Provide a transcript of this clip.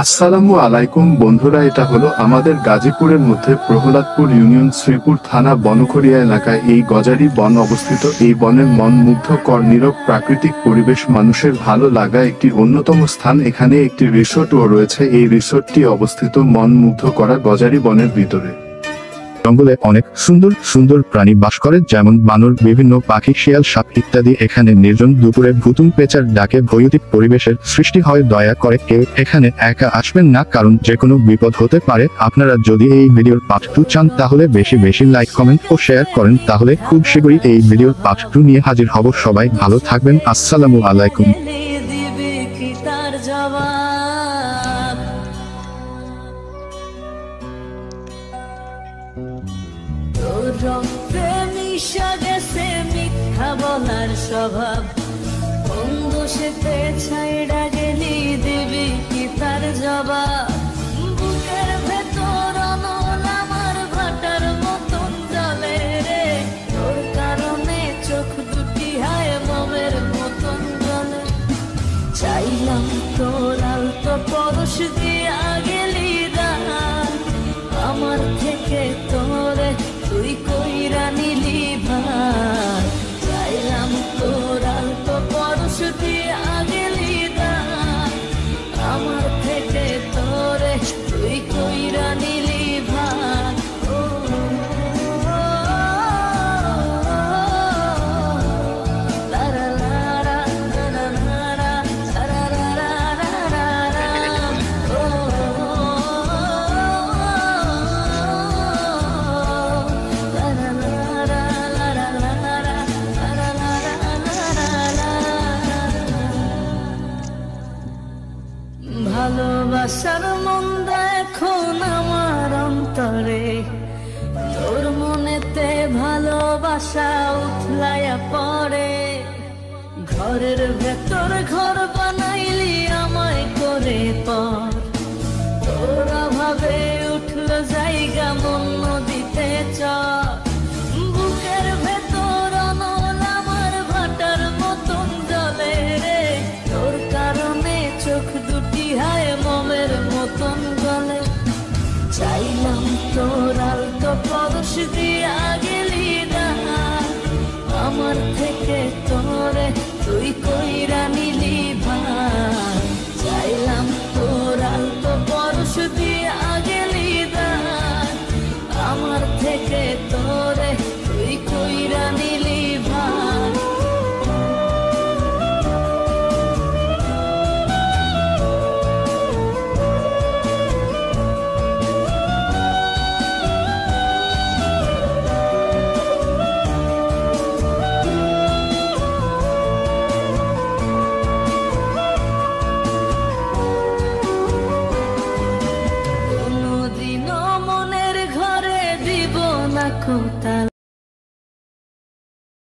আসসালামু আলাইকুম বন্ধুরা, এটা হলো আমাদের গাজীপুরের মধ্যে প্রহ্লাদপুর ইউনিয়ন শ্রীপুর থানা বনখড়িয়া এলাকায় এই গজারি বন অবস্থিত। এই বনের মন মুগ্ধকর নীরব প্রাকৃতিক পরিবেশ মানুষের ভালো লাগা একটি অন্যতম স্থান। এখানে একটি রিসোর্টও রয়েছে। এই রিসোর্টটি অবস্থিত মন মুগ্ধ করা গজারি বনের ভিতরে। জঙ্গলে অনেক সুন্দর সুন্দর প্রাণী বাস করে, যেমন বানর, বিভিন্ন পাখি, শিয়াল, সাপ ইত্যাদি। এখানে নির্জন দুপুরে ভুতুম পেঁচার ডাকে ভয়ভীত পরিবেশের সৃষ্টি হয়। দয়া করে কেউ এখানে একা আসবেন না, কারণ যে কোনো বিপদ হতে পারে। আপনারা যদি এই ভিডিওর পার্ট 2 চান তাহলে বেশি বেশি লাইক, কমেন্ট ও শেয়ার করেন, তাহলে খুব শীঘ্রই এই ভিডিওর পার্ট 2 নিয়ে হাজির হব। সবাই ভালো থাকবেন। আসসালামু আলাইকুম। রক্তে মিশা গেছে মিথ্যা বলার স্বভাব, বন্ধু সেতে ছাইড়া গেলি দিবি কি তার জবাব? বুকের ভেতর অনল আমার ভাটার মতন জলে রে, তোর কারণে চোখ দুটি হায় মমের মতন জলে। চাইলাম তোর আলতো পরশ দিয়া গেলি দান, আমার থেকে তোরে তুই কইরা নিলি ভাই। চাইলাম তোর আলতো পরশ দিয়া গেলি দান, আমার থেকে তোরে তুই কইরা নিলি ভাই। ভালোবাসার মন্দ এখন আমার অন্তরে, তোর মনেতে ভালোবাসা উথলাইয়া পড়ে। ঘরের ভেতর ঘর বানাইলি আমায় করে পর, তোর অভাবে উঠল জায়গা মন নদীতে চর। বুকের ভেতর অনল আমার ভাটার মতন জলে রে, তোর কারণে চোখ দুটি হায় মমের মতন গলে। চাইলাম তোর আলতো পরশ দিয়া গেলি দান, আমার থেকে তোরে তুই কইরা নিলি ভাই। চাইলাম তোর আলতো পরশ দিয়া গেলি দান, আমার থেকে তোরে তুই কইরা নিলি ভাই। কোনদিনও মনের ঘরে দিব না কোতাল।